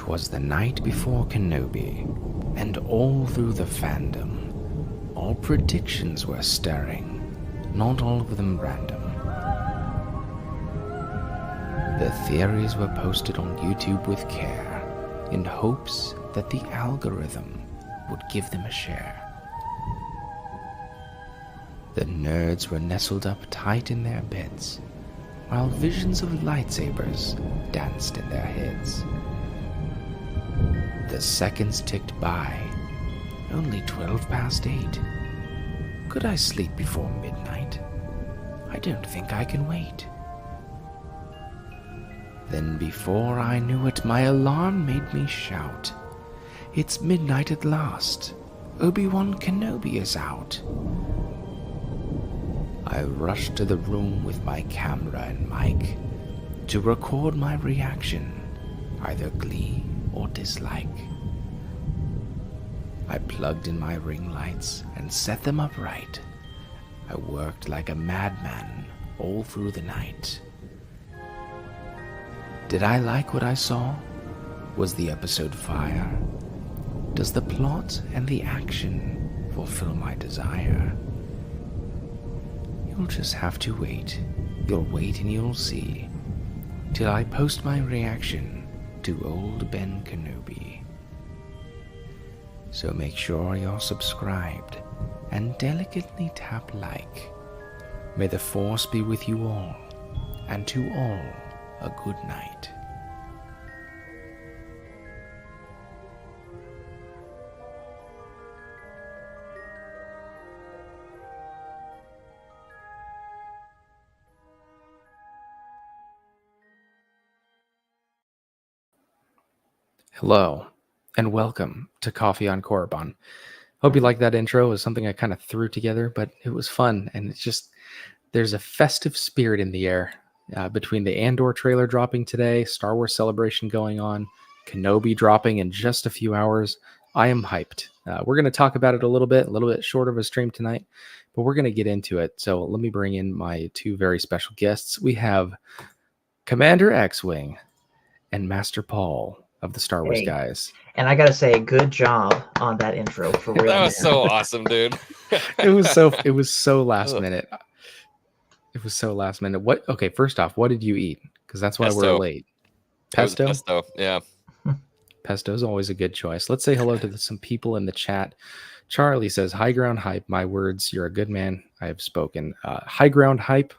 'Twas the night before Kenobi, and all through the fandom, all predictions were stirring, not all of them random. The theories were posted on YouTube with care, in hopes that the algorithm would give them a share. The nerds were nestled up tight in their beds, while visions of lightsabers danced in their heads. The seconds ticked by, only 12 past 8. Could I sleep before midnight? I don't think I can wait. Then before I knew it, my alarm made me shout, "It's midnight at last. Obi-Wan Kenobi is out." I rushed to the room with my camera and mic to record my reaction, either glee or dislike. I plugged in my ring lights and set them up right. I worked like a madman all through the night. Did I like what I saw? Was the episode fire? Does the plot and the action fulfill my desire? You'll just have to wait. You'll wait and you'll see, till I post my reaction to old Ben Kenobi. So make sure you're subscribed and delicately tap like. May the Force be with you all, and to all a good night. Hello, and welcome to Coffee on Korriban. Hope you like that intro. It was something I kind of threw together, but it was fun, and it's just, there's a festive spirit in the air between the Andor trailer dropping today, Star Wars Celebration going on, Kenobi dropping in just a few hours. I am hyped. We're going to talk about it a little bit short of a stream tonight, but we're going to get into it. So let me bring in my two very special guests. We have Commander Xwing and Master Paul of the Star Wars guys. And I gotta say, good job on that intro for real. That was so awesome, dude. It was so last minute. It was so last minute. Okay, first off, what did you eat? Because that's why we're late. Pesto? Pesto, yeah. Pesto is always a good choice. Let's say hello to some people in the chat. Charlie says, Highground HYPE, my words, you're a good man. I have spoken. Highground HYPE,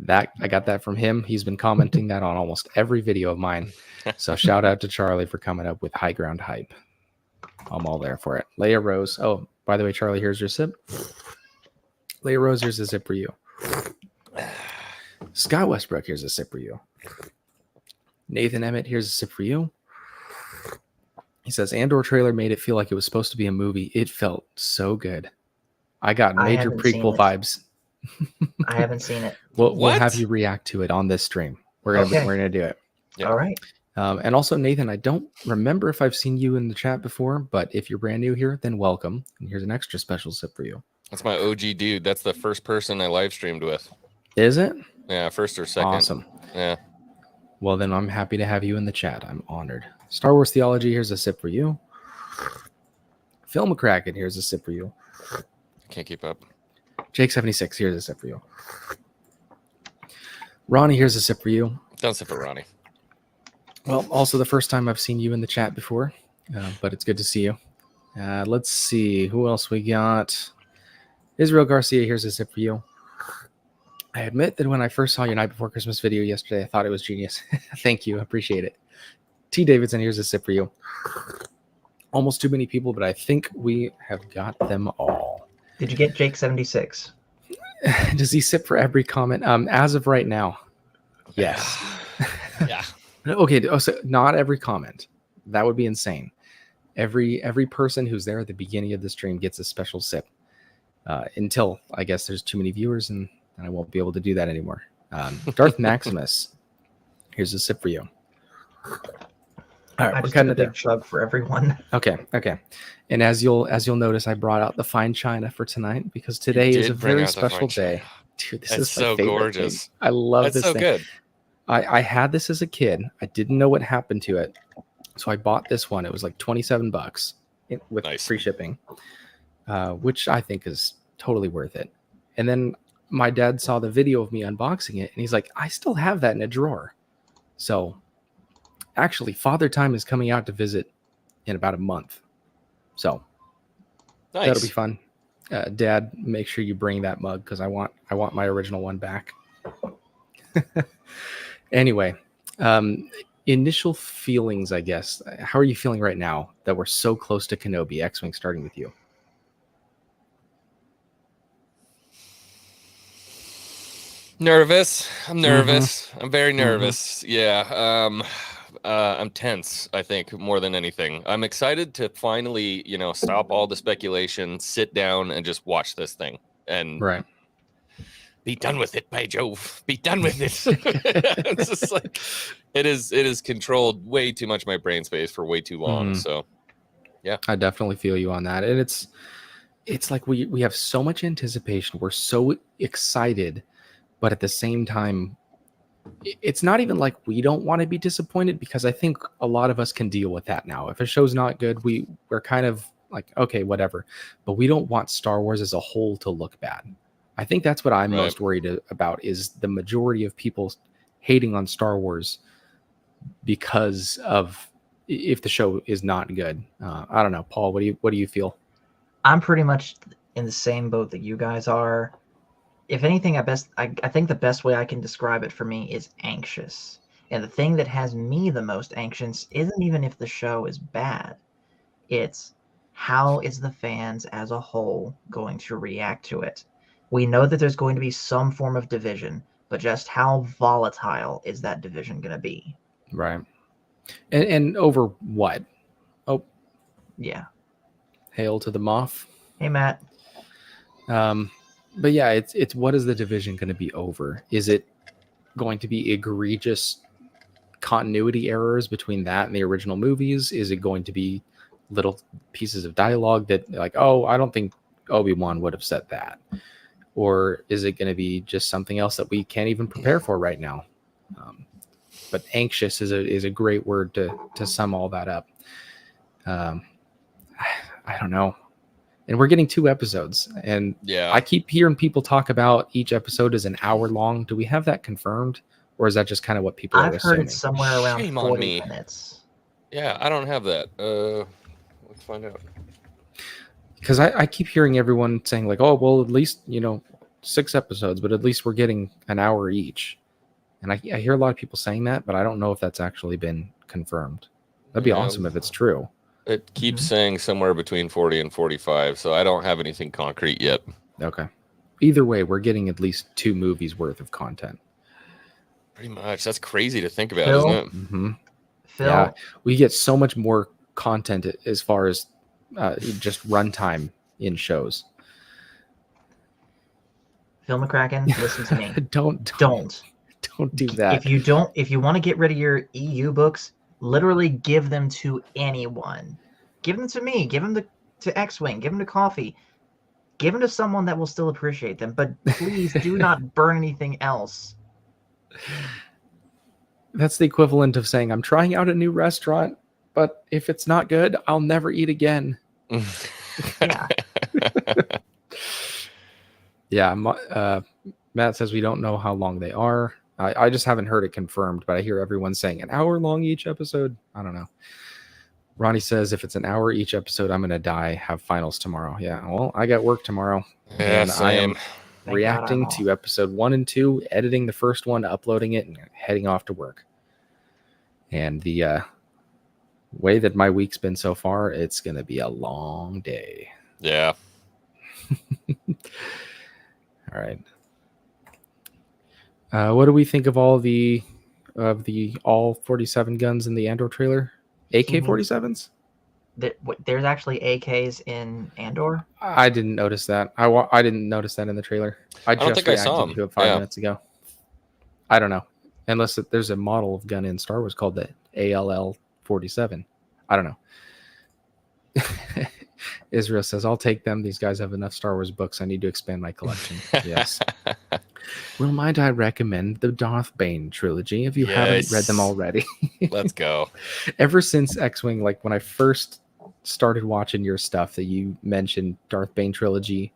that I got that from him. He's been commenting that on almost every video of mine. So shout out to Charlie for coming up with Highground HYPE. I'm all there for it. Leia Rose. Oh, by the way, Charlie, here's your sip. Leia Rose, here's a sip for you. Scott Westbrook, here's a sip for you. Nathan Emmett, here's a sip for you. He says, Andor trailer made it feel like it was supposed to be a movie. It felt so good. I got major prequel vibes. I haven't seen it. We'll have you react to it on this stream. We're gonna do it. Yeah. All right. And also, Nathan, I don't remember if I've seen you in the chat before, but if you're brand new here, then welcome. And here's an extra special sip for you. That's my OG dude. That's the first person I live streamed with. Is it? Yeah, first or second. Awesome. Yeah. Well, then I'm happy to have you in the chat. I'm honored. Star Wars Theology, here's a sip for you. Phil McCracken, here's a sip for you. Can't keep up. Jake76, here's a sip for you. Ronnie, here's a sip for you. Don't sip for Ronnie. Well, also the first time I've seen you in the chat before, but it's good to see you. Let's see who else we got. Israel Garcia, here's a sip for you. I admit that when I first saw your Night Before Christmas video yesterday, I thought it was genius. Thank you. I appreciate it. T. Davidson, here's a sip for you. Almost too many people, but I think we have got them all. Did you get Jake 76? Does he sip for every comment? As of right now, yes. Yeah. Okay, so not every comment. That would be insane. Every person who's there at the beginning of the stream gets a special sip. Until I guess there's too many viewers and I won't be able to do that anymore. Darth Maximus, here's a sip for you. All right, I just took a big chug for everyone. Okay. And as you'll notice, I brought out the fine china for tonight because today is a very special day. Dude, this is so gorgeous. Thing. I love this so thing. Good. I had this as a kid. I didn't know what happened to it. So I bought this one. It was like $27 with Nice. free shipping, which I think is totally worth it. And then my dad saw the video of me unboxing it, and he's like, I still have that in a drawer. So actually, Father Time is coming out to visit in about a month. So Nice. that'll be fun. Dad, make sure you bring that mug because I want my original one back. Anyway, initial feelings, I guess. How are you feeling right now that we're so close to Kenobi? Xwing, starting with you. Nervous. I'm nervous. Mm-hmm. I'm very nervous. Yeah. I'm tense, I think, more than anything. I'm excited to finally, stop all the speculation, sit down and just watch this thing and Right. be done with it, by Jove. Be done with it. It's just like it is controlled way too much my brain space for way too long. Mhm. So yeah. I definitely feel you on that. And it's like we have so much anticipation. We're so excited, but at the same time, it's not even like we don't want to be disappointed, because I think a lot of us can deal with that now. If a show's not good, we're kind of like, okay, whatever. But we don't want Star Wars as a whole to look bad. I think that's what I'm Right. most worried about, is the majority of people hating on Star Wars because of if the show is not good. I don't know, Paul. What do you feel? I'm pretty much in the same boat that you guys are. If anything, I think the best way I can describe it for me is anxious. And the thing that has me the most anxious isn't even if the show is bad. It's how is the fans as a whole going to react to it? We know that there's going to be some form of division, but just how volatile is that division going to be? Right. And over what? Oh, Yeah. hail to the Moff. Hey, Matt. But yeah, it's what is the division going to be over? Is it going to be egregious continuity errors between that and the original movies? Is it going to be little pieces of dialogue that, like, oh, I don't think Obi-Wan would have said that? Or is it going to be just something else that we can't even prepare for right now? But anxious is a great word to sum all that up. I don't know. And we're getting 2 episodes, and Yeah. I keep hearing people talk about each episode is an hour long. Do we have that confirmed, or is that just kind of what people are I've assuming? heard it's somewhere around Shame on 40 me. minutes. Yeah, I don't have that. Let's find out. Because I keep hearing everyone saying, like, oh, well, at least 6 episodes, but at least we're getting an hour each. And I hear a lot of people saying that, but I don't know if that's actually been confirmed. That'd be Yeah. awesome if it's true. It keeps saying somewhere between 40 and 45, so I don't have anything concrete yet. Okay. Either way, we're getting at least 2 movies worth of content. Pretty much. That's crazy to think about, Phil? isn't it? Mm-hmm. Phil, Yeah, we get so much more content as far as just runtime in shows. Phil McCracken, listen to me. Don't do that. If you want to get rid of your EU books, literally give them to anyone. Give them to me. Give them to Xwing. Give them to Coffee. Give them to someone that will still appreciate them. But please do not burn anything else. That's the equivalent of saying, I'm trying out a new restaurant, but if it's not good, I'll never eat again. Yeah. Yeah. Matt says we don't know how long they are. I just haven't heard it confirmed, but I hear everyone saying an hour long each episode. I don't know. Ronnie says if it's an hour each episode, I'm going to die. Have finals tomorrow. Yeah. Well, I got work tomorrow. Yeah, and I am same. Thank reacting God I'm to episode 1 and 2, editing the first one, uploading it, and heading off to work. And the way that my week's been so far, it's going to be a long day. Yeah. All right. What do we think of all all 47 guns in the Andor trailer? AK-47s? There's actually AKs in Andor. I didn't notice that. I didn't notice that in the trailer. I don't just think I saw reacted them. to it 5 Yeah. minutes ago. I don't know. Unless there's a model of gun in Star Wars called the ALL-47. I don't know. Israel says, I'll take them. These guys have enough Star Wars books. I need to expand my collection. Yes. Well, might I recommend the Darth Bane trilogy if you haven't read them Yes. already? Let's go. Ever since Xwing, like when I first started watching your stuff that you mentioned, Darth Bane trilogy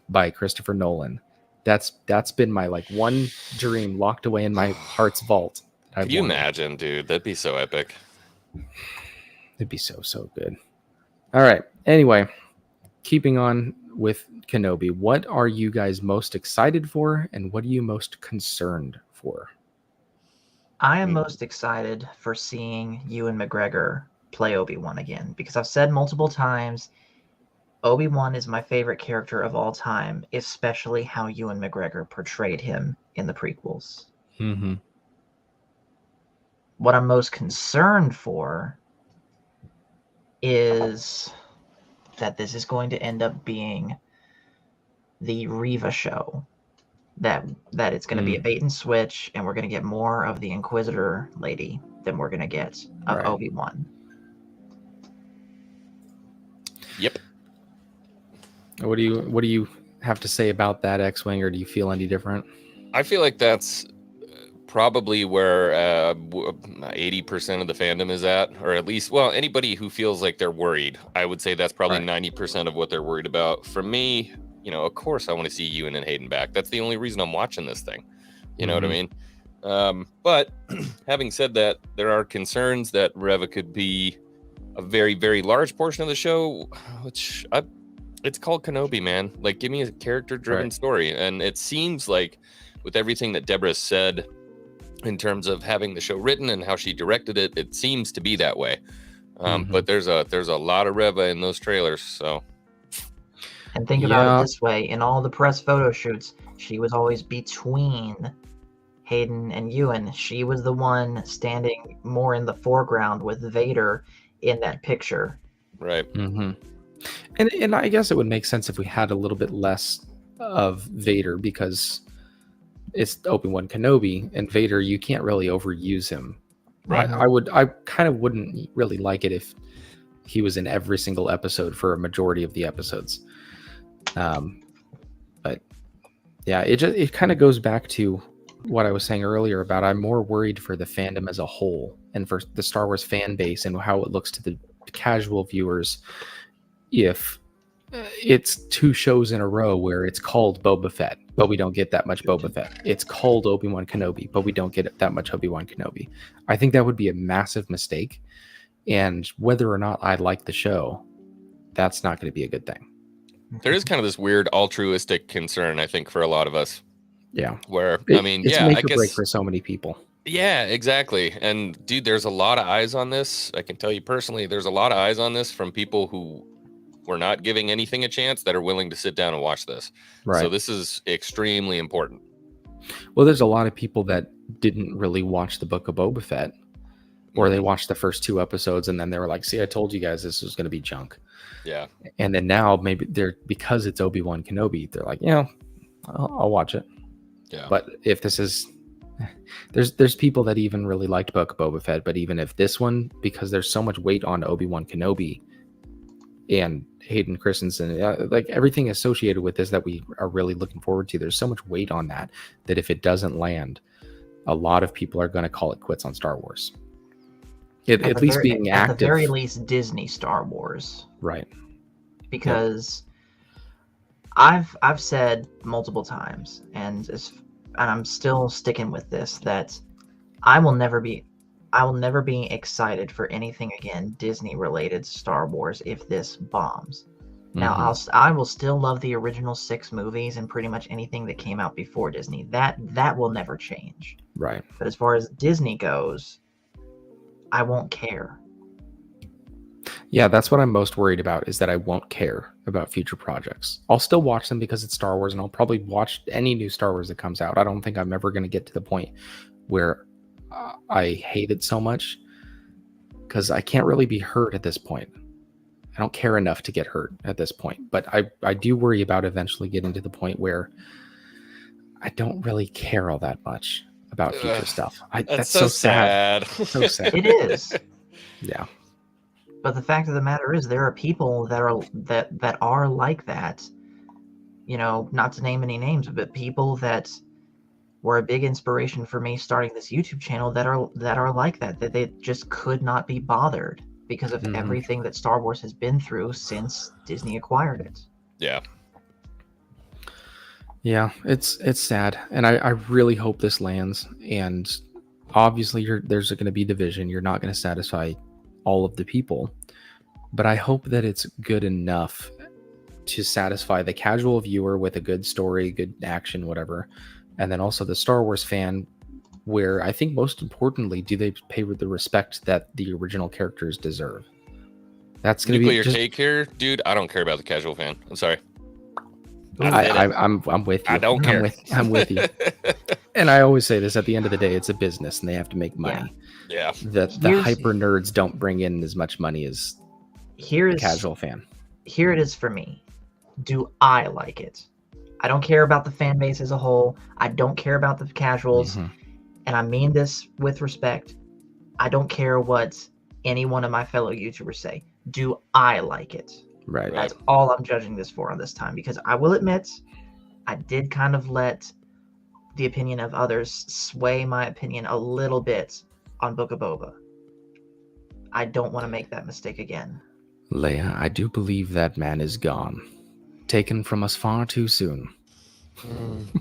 by Christopher Nolan, that's been my like one dream locked away in my heart's vault. That Could I've you wanted. imagine, dude? That'd be so epic. It'd be so good. All right. Anyway, keeping on with Kenobi, what are you guys most excited for, and what are you most concerned for? I am most excited for seeing Ewan McGregor play Obi-Wan again, because I've said multiple times, Obi-Wan is my favorite character of all time, especially how Ewan McGregor portrayed him in the prequels. Mm-hmm. What I'm most concerned for is that this is going to end up being the Riva show. That it's going to be a bait and switch, and we're going to get more of the Inquisitor lady than we're going to get of Right. Obi-Wan. Yep. What do you have to say about that, X-Wing, or do you feel any different? I feel like that's probably where 80% of the fandom is at, or at least, well, anybody who feels like they're worried. I would say that's probably 90% of what they're worried about. For me, of course I want to see Ewan and Hayden back. That's the only reason I'm watching this thing. You know what I mean? But having said that, there are concerns that Reva could be a very, very large portion of the show, which it's called Kenobi, man. Like, give me a character-driven story. And it seems like with everything that Deborah said in terms of having the show written and how she directed it, it seems to be that way. But there's a lot of Reva in those trailers, so. And think about it this way: in all the press photo shoots, she was always between Hayden and Ewan. She was the one standing more in the foreground with Vader in that picture. Right. Mm-hmm. And I guess it would make sense if we had a little bit less of Vader, because it's Obi-Wan Kenobi, and Vader, you can't really overuse him. I kind of wouldn't really like it if he was in every single episode for a majority of the episodes. But yeah, it kind of goes back to what I was saying earlier about I'm more worried for the fandom as a whole and for the Star Wars fan base and how it looks to the casual viewers if it's two shows in a row where it's called Boba Fett, but we don't get that much Boba Fett. It's called Obi-Wan Kenobi, but we don't get that much Obi-Wan Kenobi. I think that would be a massive mistake. And whether or not I like the show, that's not going to be a good thing. There is kind of this weird altruistic concern, I think, for a lot of us. Yeah. Where, it's make I or guess, break for so many people. Yeah, exactly. And dude, there's a lot of eyes on this. I can tell you personally, there's a lot of eyes on this from people who were not giving anything a chance that are willing to sit down and watch this. Right. So this is extremely important. Well, there's a lot of people that didn't really watch the Book of Boba Fett, or they watched the first 2 episodes and then they were like, see, I told you guys this was going to be junk. Yeah. And then now maybe because it's Obi-Wan Kenobi, they're like, I'll watch it. Yeah. But if this is, there's people that even really liked Book of Boba Fett, but even if this one, because there's so much weight on Obi-Wan Kenobi and Hayden Christensen, like everything associated with this that we are really looking forward to, there's so much weight on that if it doesn't land, a lot of people are going to call it quits on Star Wars. At least being active. At the very least, Disney Star Wars. Right. Because I've said multiple times, and I'm still sticking with this, that I will never be excited for anything again Disney related to Star Wars if this bombs. Now I will still love the original 6 movies and pretty much anything that came out before Disney. That will never change. Right. But as far as Disney goes, I won't care. Yeah, that's what I'm most worried about, is that I won't care about future projects. I'll still watch them because it's Star Wars, and I'll probably watch any new Star Wars that comes out. I don't think I'm ever going to get to the point where I hate it so much, because I can't really be hurt at this point. I don't care enough to get hurt at this point, but I do worry about eventually getting to the point where I don't really care all that much about future stuff. That's so sad. So sad. It is. Yeah. But the fact of the matter is, there are people that are like that. Not to name any names, but people that were a big inspiration for me starting this YouTube channel that are like that they just could not be bothered because of everything that Star Wars has been through since Disney acquired it. Yeah. Yeah, it's sad, and I really hope this lands. And obviously, there's going to be division. You're not going to satisfy all of the people, but I hope that it's good enough to satisfy the casual viewer with a good story, good action, whatever, and then also the Star Wars fan, where I think most importantly, do they pay the respect that the original characters deserve? That's going to be Nuclear cake here, dude. I don't care about the casual fan. I'm sorry. I'm with you. I don't care. I'm with you. And I always say this: at the end of the day, it's a business, and they have to make money. Yeah. The hyper nerds don't bring in as much money as the casual fan. Here it is for me. Do I like it? I don't care about the fan base as a whole. I don't care about the casuals. And I mean this with respect. I don't care what any one of my fellow YouTubers say. Do I like it? Right. That's all I'm judging this for on this time, because I will admit I did kind of let the opinion of others sway my opinion a little bit on Book of Boba. I don't want to make that mistake again. Leia, I do believe that man is gone. Taken from us far too soon.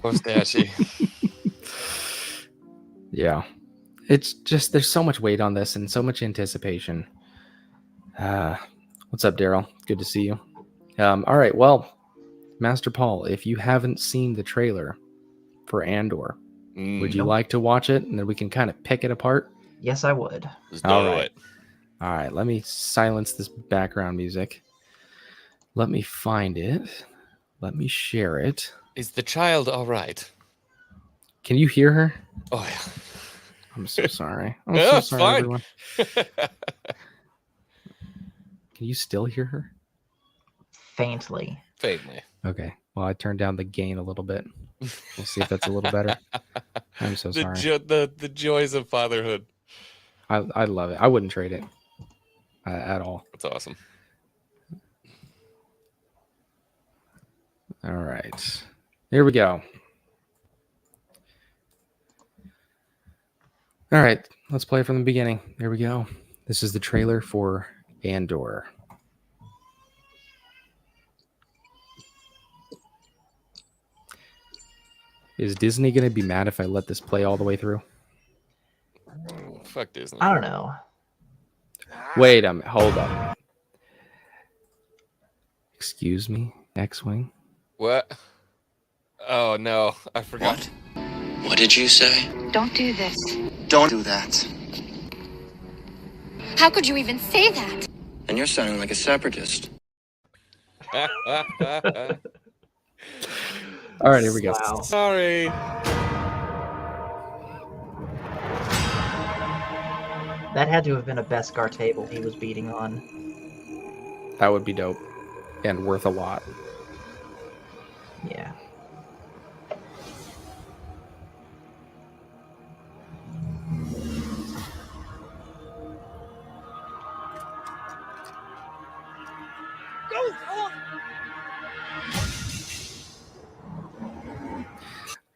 Mustache. Yeah. It's just, there's so much weight on this and so much anticipation. What's up, Daryl? Good to see you. All right, well, Master Paul, if you haven't seen the trailer for Andor, would you like to watch it, and then we can kind of pick it apart? Yes, I would. Let's do it. All right, let me silence this background music. Let me find it. Let me share it. Is the child all right? Can you hear her? Oh, yeah. I'm so sorry. I'm so sorry, fine. everyone. Can you still hear her? Faintly. Faintly. Okay. Well, I turned down the gain a little bit. We'll see if that's a little better. I'm so sorry. The joys of fatherhood. I love it. I wouldn't trade it at all. That's awesome. All right. Here we go. All right. Let's play from the beginning. There we go. This is the trailer for Andor. Is Disney going to be mad if I let this play all the way through? Fuck Disney. I don't know. Wait a minute. Hold up. Excuse me, Xwing? What? Oh, no. I forgot. What did you say? Don't do this. Don't do that. How could you even say that? And you're sounding like a separatist. All right, here we go. Wow. Sorry. That had to have been a Beskar table he was beating on. That would be dope and worth a lot. Yeah.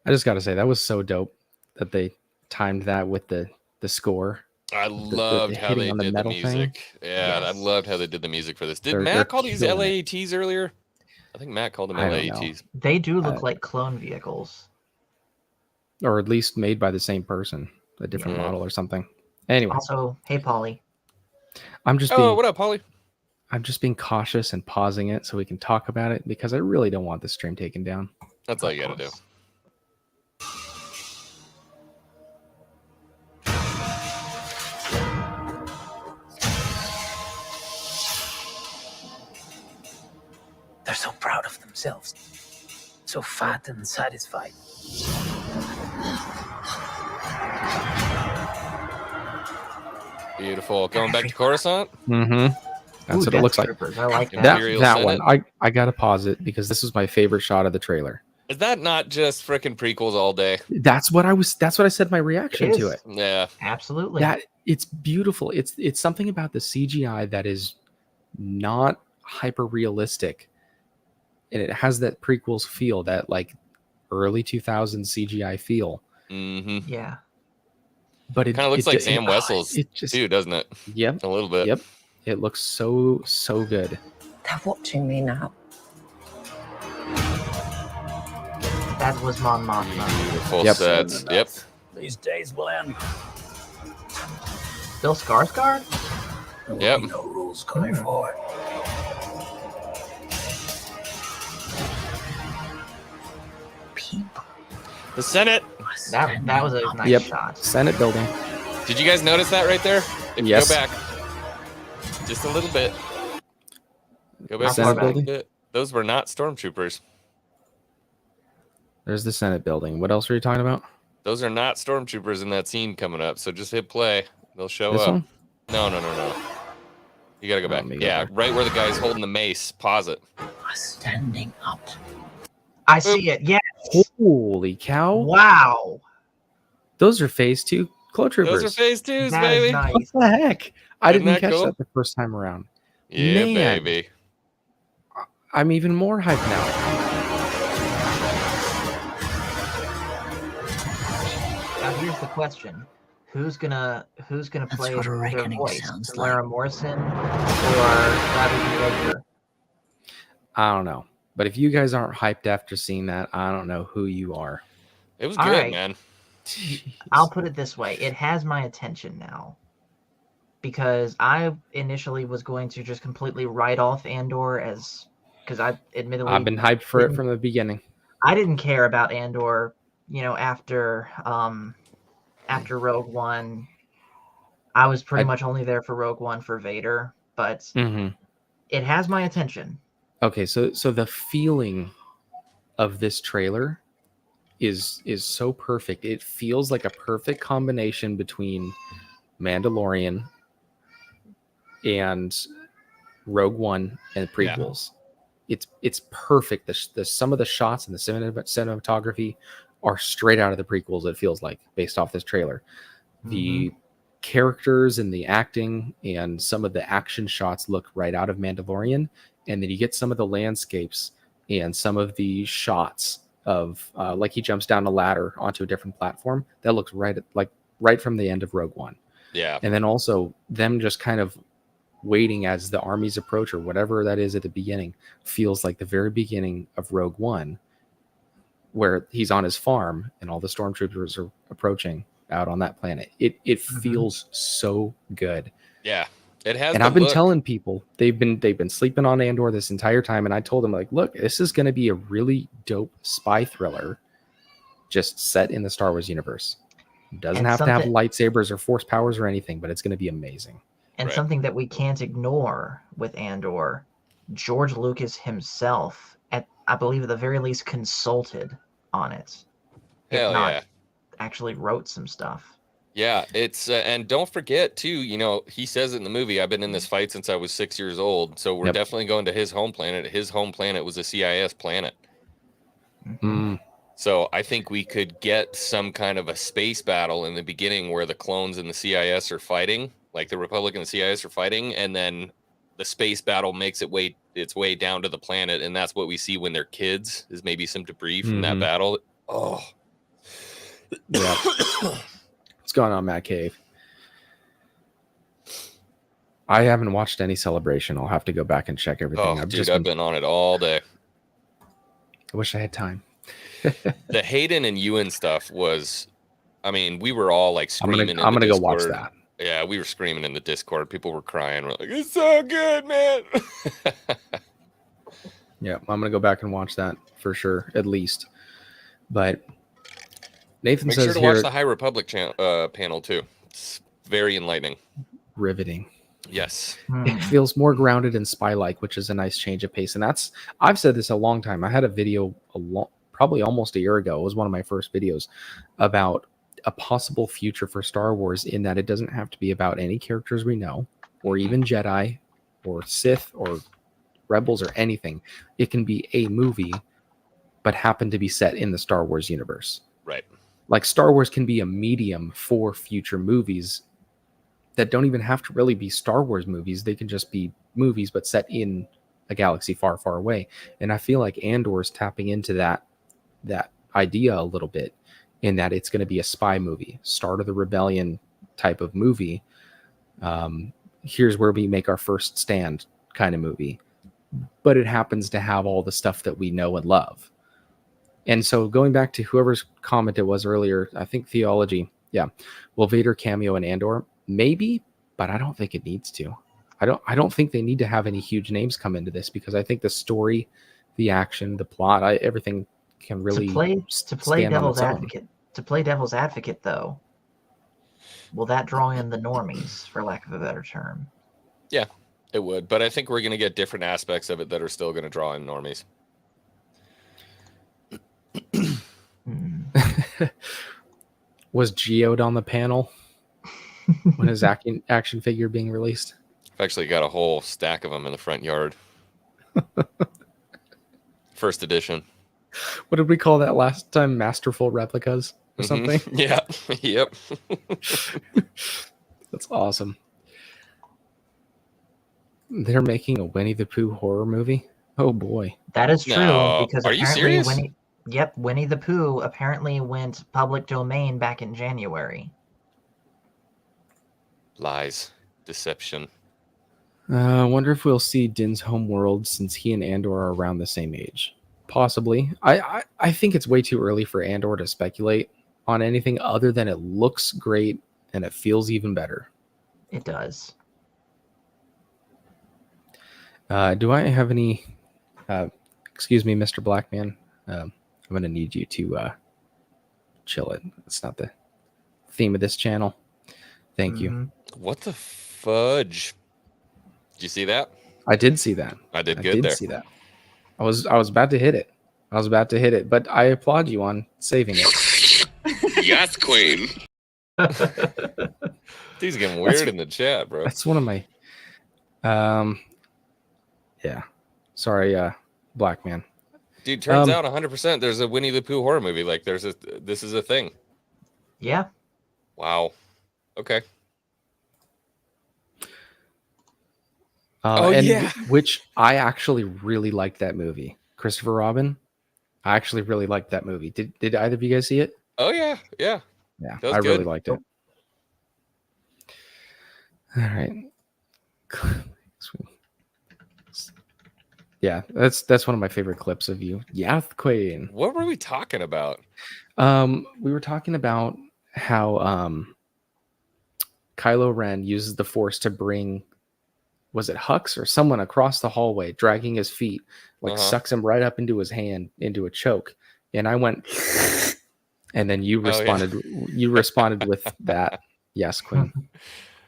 I just got to say, that was so dope that they timed that with the score. I loved how they did the music. Yeah, Yes. I loved how they did the music for this. Did They're Matt call these killing it. LAATs earlier? I think Matt called them I don't know. LAATs. They do look like clone vehicles. Or at least made by the same person, a different Yeah. model or something. Anyway, Also, hey, Polly. I'm just Oh, being what up, Polly? I'm just being cautious and pausing it so we can talk about it, because I really don't want the stream taken down. That's all you gotta do. They're so proud of themselves. So fat and satisfied. Beautiful. Going back to Coruscant? Mm-hmm. That's Ooh, what it looks like. Troopers. I like that. That Imperial that one, Senate. I gotta pause it because this was my favorite shot of the trailer. Is that not just freaking prequels all day? That's what I said my reaction It to is. it. Yeah. Absolutely. That it's beautiful. It's something about the CGI that is not hyper realistic, and it has that prequels feel, that like early 2000s CGI feel, Mm-hmm. Yeah. But Kind of looks like Sam it Wessel's just too, doesn't it? Yep. A little bit. Yep. It looks so good. They're watching me now. That was Mon Mothma. Beautiful Yep. sets. Yep. These days will end. Bill Skarsgård? There will Yep. be no rules going forward. People. The Senate. That was a nice Yep. shot. Senate building. Did you guys notice that right there? If Yes. you go back just a little bit. Go back Senate just a little building? bit. Those were not stormtroopers. There's the Senate building. What else were you talking about? Those are not stormtroopers in that scene coming up. So just hit play. They'll show This up. one? No. You gotta go back. let me go Yeah, there. right where the guy's holding the mace. Pause it. Are standing up. I see it. Yeah. Holy cow. Wow. Those are phase 2 Clo Troopers. Those are phase twos, That is baby. nice. What the heck? I Isn't didn't that catch cool? that the first time around. Yeah, Man. baby. I'm even more hyped now. Now here's the question: Who's gonna That's play what a their reckoning voice? sounds Lara Morrison or Bradley Cooper? I don't know. But if you guys aren't hyped after seeing that, I don't know who you are. It was All good, right. man. Jeez. I'll put it this way: it has my attention now, because I initially was going to just completely write off Andor because I admittedly I've been hyped for it from the beginning. I didn't care about Andor, after Rogue One. I was pretty much only there for Rogue One for Vader, but Mm-hmm. it has my attention. Okay, so the feeling of this trailer is so perfect. It feels like a perfect combination between Mandalorian and Rogue One and prequels. It's perfect. The some of the shots and the cinematography are straight out of the prequels. It feels like, based off this trailer. The characters and the acting and some of the action shots look right out of Mandalorian, and then you get some of the landscapes and some of the shots of like he jumps down a ladder onto a different platform. That looks right from the end of Rogue One. Yeah. And then also them just kind of waiting as the armies approach, or whatever that is at the beginning, feels like the very beginning of Rogue One, where he's on his farm and all the stormtroopers are approaching out on that planet. It feels so good. Yeah. It has. And the I've been look. telling people they've been sleeping on Andor this entire time, and I told them, like, look, this is going to be a really dope spy thriller, just set in the Star Wars universe. It doesn't And have to have something- lightsabers or force powers or anything, but it's going to be amazing. And Right. something that we can't ignore with Andor, George Lucas himself, I believe at the very least, consulted on it. Hell if not, yeah. actually wrote some stuff. Yeah, it's and don't forget too, he says it in the movie, I've been in this fight since I was 6 years old. So we're Yep. definitely going to his home planet. His home planet was a CIS planet. Mm. So I think we could get some kind of a space battle in the beginning where the clones and the CIS are fighting, like the Republic and the CIS are fighting, and then the space battle makes its way down to the planet, and that's what we see when they're kids, is maybe some debris from that Mhm. battle. Oh. Yeah. What's going on, Matt Cave? I haven't watched any Celebration. I'll have to go back and check everything. Oh, dude, I've been on it all day. I wish I had time. The Hayden and Ewan stuff was, we were all like I'm screaming. gonna go Discord. watch that. Yeah, we were screaming in the Discord. People were crying. We're like, it's so good, man. Yeah, I'm gonna go back and watch that for sure, at least. But Nathan Make says sure to here, watch the High Republic panel too. It's very enlightening. riveting. Yes. It feels more grounded and spy-like, which is a nice change of pace. And I've said this a long time. I had a video probably almost a year ago. It was one of my first videos about a possible future for Star Wars, in that it doesn't have to be about any characters we know, or even Jedi or Sith or Rebels or anything. It can be a movie, but happen to be set in the Star Wars universe. Right. Like, Star Wars can be a medium for future movies that don't even have to really be Star Wars movies. They can just be movies, but set in a galaxy far, far away. And I feel like Andor's tapping into that idea a little bit, in that it's going to be a spy movie, start of the rebellion type of movie. Here's where we make our first stand kind of movie, but it happens to have all the stuff that we know and love. And so going back to whoever's comment it was earlier, I think Theology, yeah, will Vader cameo in Andor? Maybe, but I don't think it needs to. I don't think they need to have any huge names come into this, because I think the story, the action, the plot, everything can really to play stand on devil's its own. advocate. To play devil's advocate, though, will that draw in the normies, for lack of a better term? Yeah, it would. But I think we're going to get different aspects of it that are still going to draw in normies. Was Geode on the panel when his action figure being released? I've actually got a whole stack of them in the front yard. First edition. What did we call that last time? Masterful replicas or something? Yeah. Yep. That's awesome. They're making a Winnie the Pooh horror movie? Oh boy. That is true, No. because Are you apparently serious? Winnie the Pooh apparently went public domain back in January. Lies. Deception. I wonder if we'll see Din's homeworld, since he and Andor are around the same age. Possibly. I think it's way too early for Andor to speculate on anything other than it looks great and it feels even better. It does. Do I have any... excuse me, Mr. Blackman. I'm going to need you to chill it. It's not the theme of this channel. Thank you. What the fudge? Did you see that? I did see that. I did good there. See that. I was about to hit it. But I applaud you on saving it. Yes, queen. These getting weird in the chat, bro. That's one of my... yeah. Sorry, Black Man. Dude, turns out 100% there's a Winnie the Pooh horror movie. Like, this is a thing. Yeah. Wow. Okay. Which I actually really liked that movie. Christopher Robin. I actually really liked that movie. Did either of you guys see it? Oh, yeah. Yeah. Yeah, That was I really good. liked it. All right. Yeah, that's one of my favorite clips of you. Yath Queen. What were we talking about? We were talking about how Kylo Ren uses the Force to bring, was it Hux or someone across the hallway, dragging his feet, like sucks him right up into his hand, into a choke. And I went, and then you responded. You responded with that. Yes, Queen.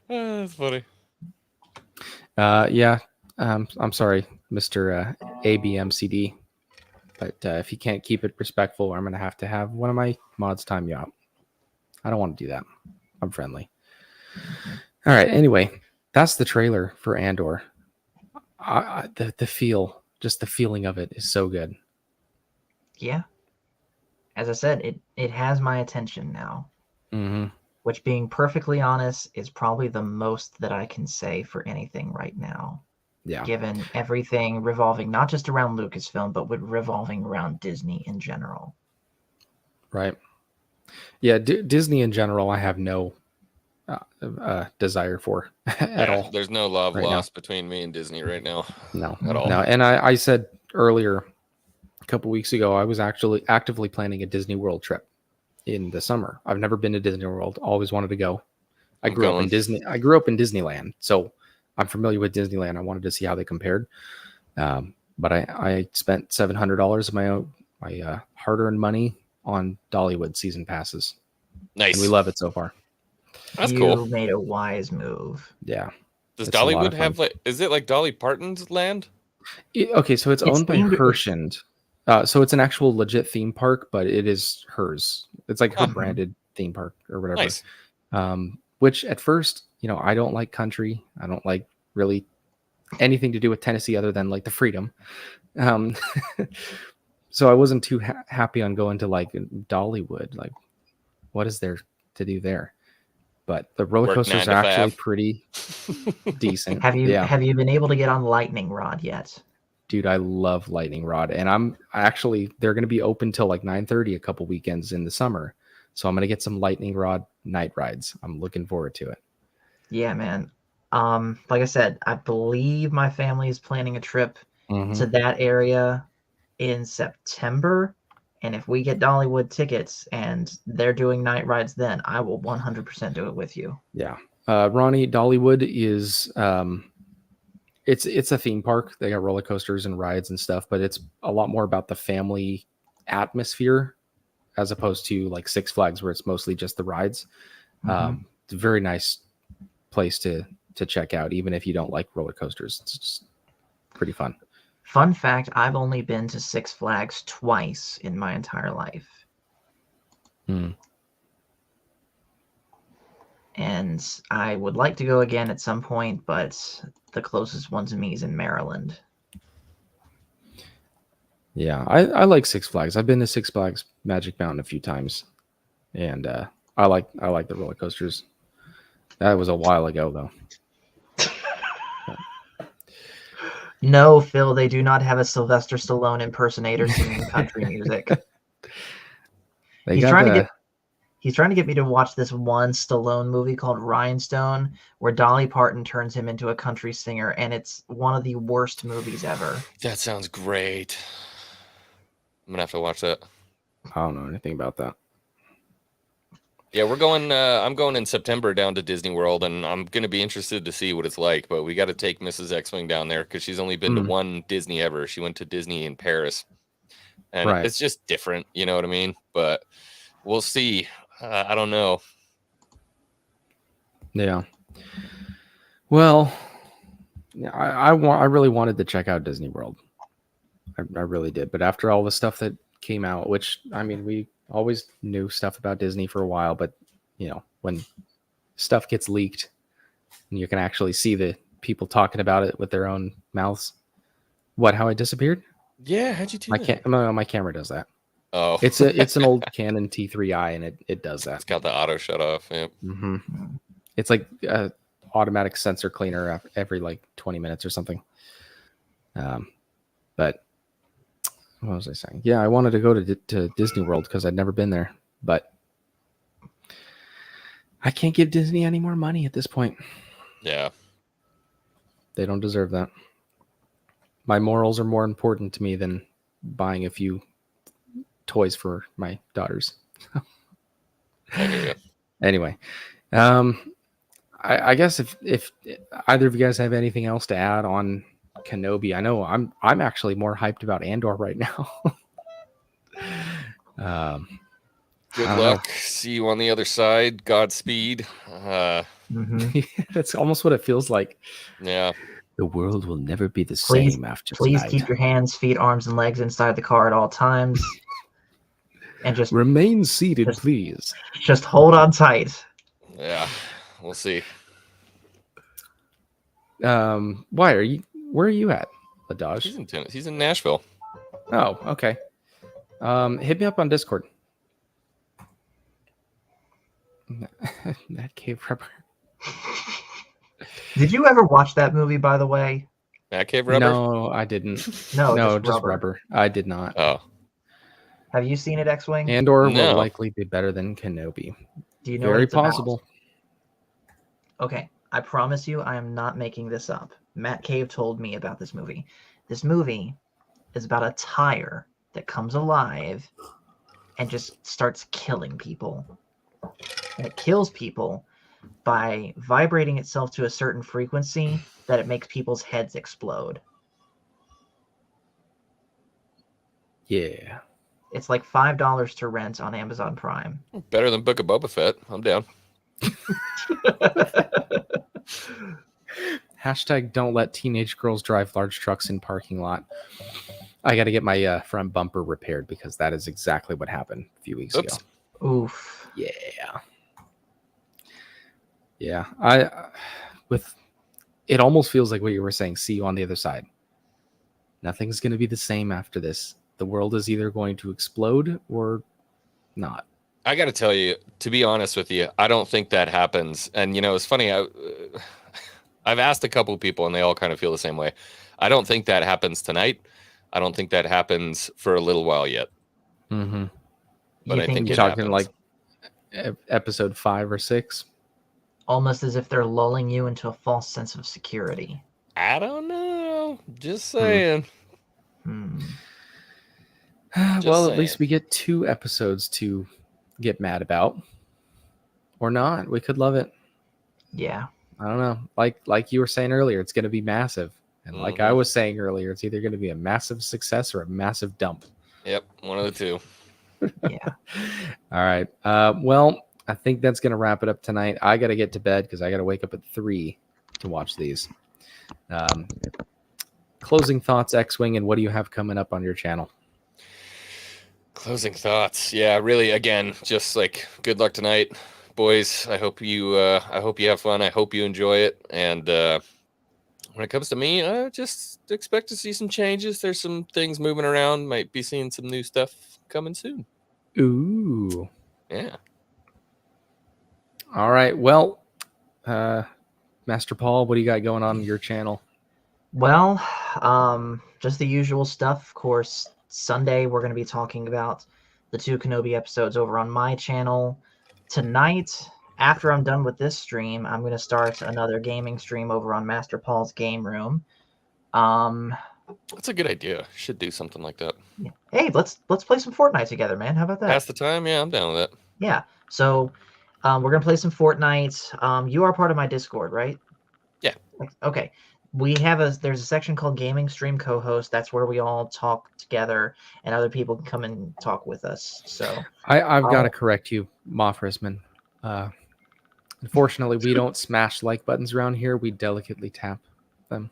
That's funny. Yeah. I'm sorry, Mr. ABMCD, but if you can't keep it respectful, I'm going to have one of my mods time you out. I don't want to do that. I'm friendly. All right. Anyway, that's the trailer for Andor. The feel, just the feeling of it is so good. Yeah. As I said, it has my attention now. Mm-hmm. Which, being perfectly honest, is probably the most that I can say for anything right now. Yeah. Given everything revolving not just around Lucasfilm, but revolving around Disney in general. Right. Yeah, Disney in general, I have no desire for at all. There's no love right lost between me and Disney right now. No, at all. No, and I said earlier, a couple weeks ago, I was actually actively planning a Disney World trip in the summer. I've never been to Disney World. Always wanted to go. I grew up in Disneyland, so I'm familiar with Disneyland. I wanted to see how they compared. But I spent $700 of my hard-earned money on Dollywood season passes. Nice. And we love it so far. That's cool. You made a wise move. Yeah. Does Dollywood have is it like Dolly Parton's land? Okay, so it's owned by Hershend. So it's an actual legit theme park, but it is hers. It's like her branded theme park or whatever. Nice. Which at first, I don't like country. I don't like really anything to do with Tennessee other than like the freedom. So I wasn't too happy on going to like Dollywood. Like, what is there to do there? But the roller coasters are actually pretty decent. Have you been able to get on Lightning Rod yet? Dude, I love Lightning Rod, and they're going to be open till like 9:30 a couple weekends in the summer. So I'm gonna get some lightning rod night rides. I'm looking forward to it. Yeah, man. Like I said, I believe my family is planning a trip to that area in September. And if we get Dollywood tickets and they're doing night rides then, I will 100% do it with you. Yeah. Ronnie, Dollywood is it's a theme park. They got roller coasters and rides and stuff, but it's a lot more about the family atmosphere as opposed to like Six Flags where it's mostly just the rides. It's a very nice place to check out, even if you don't like roller coasters. It's just pretty fun. Fun fact, I've only been to Six Flags twice in my entire life. And I would like to go again at some point, but the closest one to me is in Maryland. Yeah, I like Six Flags. I've been to Six Flags Magic Mountain a few times, and I like the roller coasters. That was a while ago, though. No, Phil, they do not have a Sylvester Stallone impersonator singing country music. He's trying to get me to watch this one Stallone movie called Rhinestone, where Dolly Parton turns him into a country singer, and it's one of the worst movies ever. That sounds great. I'm gonna have to watch that. I don't know anything about that. Yeah, we're going. I'm going in September down to Disney World, and I'm gonna be interested to see what it's like. But we got to take Mrs. Xwing down there because she's only been to one Disney ever. She went to Disney in Paris, and it's just different. You know what I mean? But we'll see. I don't know. Yeah. Well, yeah, I really wanted to check out Disney World. I really did. But after all the stuff that came out, which I mean, we always knew stuff about Disney for a while, but you know, when stuff gets leaked and you can actually see the people talking about it with their own mouths. What? How I disappeared? Yeah, how'd you do that? My camera does that. Oh, it's an old Canon T3i, and it does that. It's got the auto shut off. Yep. It's like a automatic sensor cleaner every like 20 minutes or something. But what was I saying? Yeah, I wanted to go to Disney World because I'd never been there, but I can't give Disney any more money at this point. Yeah. They don't deserve that. My morals are more important to me than buying a few toys for my daughters. Anyway, I guess if either of you guys have anything else to add on Kenobi, I know I'm actually more hyped about Andor right now. Good luck. See you on the other side. Godspeed. That's almost what it feels like. Yeah. The world will never be the same after tonight. Please keep your hands, feet, arms, and legs inside the car at all times. And just remain seated, please. Just hold on tight. Yeah, we'll see. Why are you? Where are you at, Ladaj? He's in Nashville. Oh, okay. Hit me up on Discord. That cave rubber. Did you ever watch that movie, by the way? That cave rubber? No, I didn't. No, just rubber. I did not. Oh. Have you seen it, Xwing? Andor will likely be better than Kenobi. Do you know Very what it's possible. About? Okay, I promise you I am not making this up. Matt Cave told me about this movie. This movie is about a tire that comes alive and just starts killing people. And it kills people by vibrating itself to a certain frequency that it makes people's heads explode. Yeah. It's like $5 to rent on Amazon Prime. Better than Book of Boba Fett. I'm down. Hashtag don't let teenage girls drive large trucks in parking lot. I got to get my front bumper repaired because that is exactly what happened a few weeks ago. Oof. Yeah. Yeah. It almost feels like what you were saying. See you on the other side. Nothing's going to be the same after this. The world is either going to explode or not. I got to tell you, to be honest with you, I don't think that happens. And, you know, it's funny. I've asked a couple people and they all kind of feel the same way. I don't think that happens tonight. I don't think that happens for a little while yet. Mm-hmm. But I think you're it talking happens. like episode 5 or 6. Almost as if they're lulling you into a false sense of security. I don't know. Just saying. Just Well, saying. at least we get 2 episodes to get mad about. Or not. We could love it. Yeah. I don't know. Like you were saying earlier, it's going to be massive. And like I was saying earlier, it's either going to be a massive success or a massive dump. Yep, one of the two. Yeah. All right. Well, I think that's going to wrap it up tonight. I got to get to bed because I got to wake up at 3 to watch these. Closing thoughts, Xwing, and what do you have coming up on your channel? Closing thoughts. Yeah, really, again, just like good luck tonight, boys. I hope you have fun. I hope you enjoy it. And when it comes to me, I just expect to see some changes. There's some things moving around. Might be seeing some new stuff coming soon. Ooh. Yeah. All right. Well, Master Paul, what do you got going on your channel? Well, just the usual stuff. Of course, Sunday we're going to be talking about the 2 Kenobi episodes over on my channel. Tonight, after I'm done with this stream, I'm going to start another gaming stream over on Master Paul's Game Room. That's a good idea. Should do something like that. Hey, let's play some Fortnite together, man. How about that? Pass the time. Yeah, I'm down with that. Yeah. So, we're gonna play some Fortnite. You are part of my Discord, right? Yeah. Okay. There's a section called Gaming Stream Co-host. That's where we all talk together, and other people can come and talk with us. So I've got to correct you, Moffrisman. Unfortunately, we don't smash like buttons around here. We delicately tap them.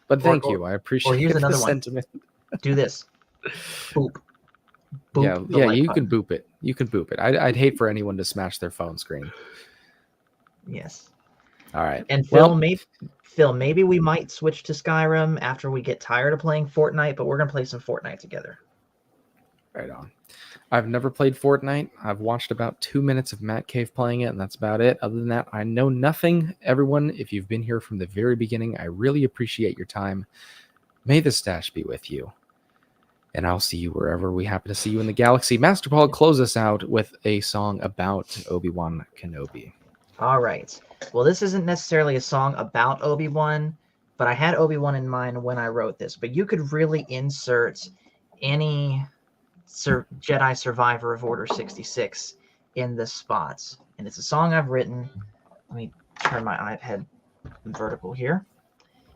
But thank you. I appreciate here's the another one. sentiment. Do this. Boop. Boop the yeah, like you button. can boop it. You can boop it. I'd hate for anyone to smash their phone screen. Yes. All right. And Phil, maybe we might switch to Skyrim after we get tired of playing Fortnite, but we're gonna play some Fortnite together. Right on. I've never played Fortnite. I've watched about 2 minutes of Matt Cave playing it, and that's about it. Other than that, I know nothing. Everyone, if you've been here from the very beginning, I really appreciate your time. May the stash be with you. And I'll see you wherever we happen to see you in the galaxy. Master Paul, close us out with a song about Obi-Wan Kenobi. All right. Well, this isn't necessarily a song about Obi-Wan, but I had Obi-Wan in mind when I wrote this. But you could really insert any Jedi Survivor of Order 66 in this spot. And it's a song I've written. Let me turn my iPad vertical here.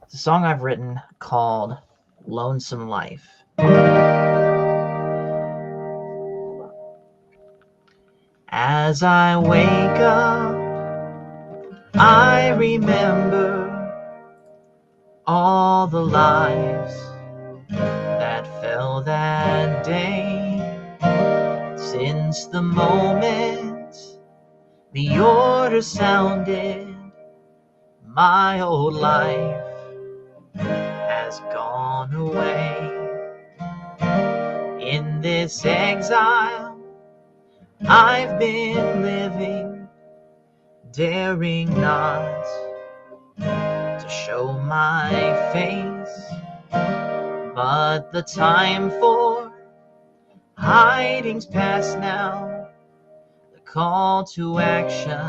It's a song I've written called Lonesome Life. As I wake up, I remember all the lives that fell that day. Since the moment the order sounded, my old life has gone away. In this exile I've been living, daring not to show my face, but the time for hiding's past now. The call to action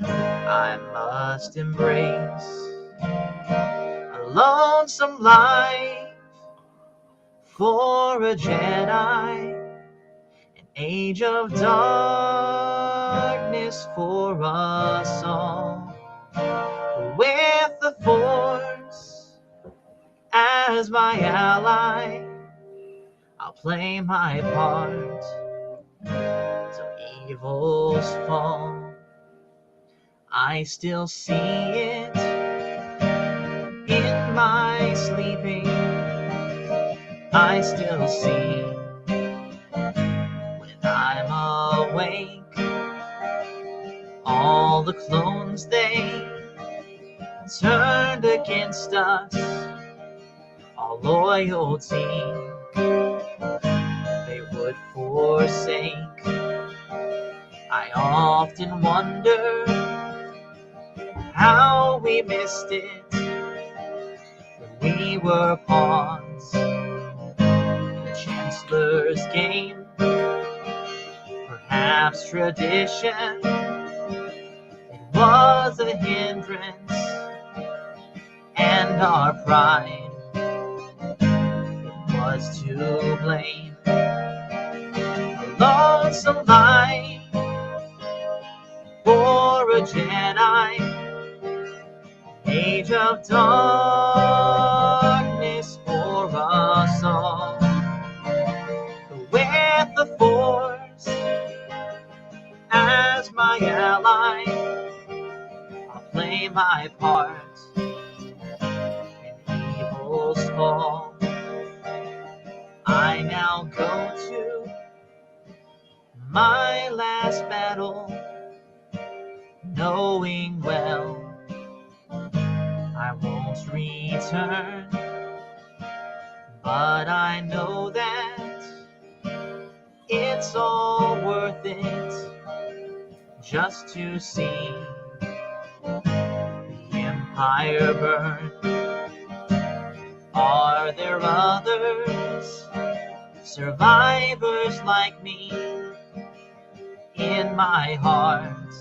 I must embrace. A lonesome life for a Jedi, an age of darkness for us all. With the Force as my ally, I'll play my part till evil's fall. I still see it in my sleeping. I still see when I'm awake all the clones they turned against us, all loyalty they would forsake. I often wonder how we missed it when we were pawns in the Chancellor's game. Perhaps perhaps tradition. It was a hindrance, and our pride, it was to blame. A lonesome life for a Jedi, age of darkness for us all. With the Force as my ally, I'll play my part in evil's fall. I now go to my last battle, knowing well I won't return, but I know that it's all worth it just to see the Empire burn. Are there others, survivors like me? In my heart,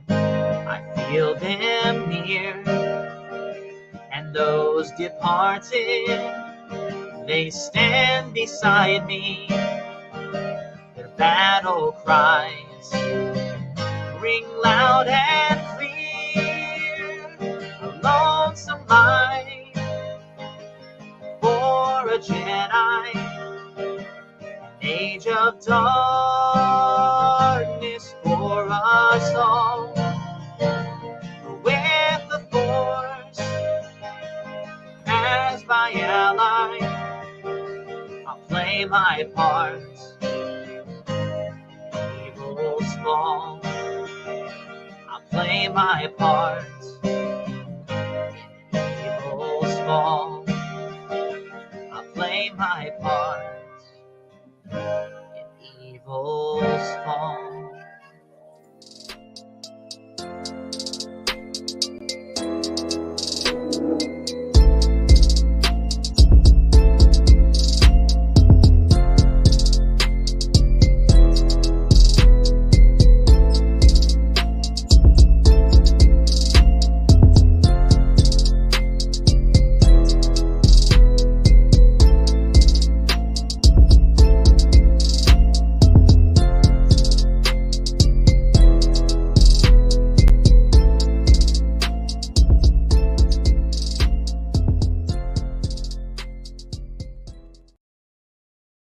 I feel them near, and those departed, they stand beside me. Their battle cries ring loud and clear. A lonesome life for a Jedi, an age of darkness for us all. With the Force as my ally, I'll play my part. Evil's fall, I'll play my part. Evil's fall.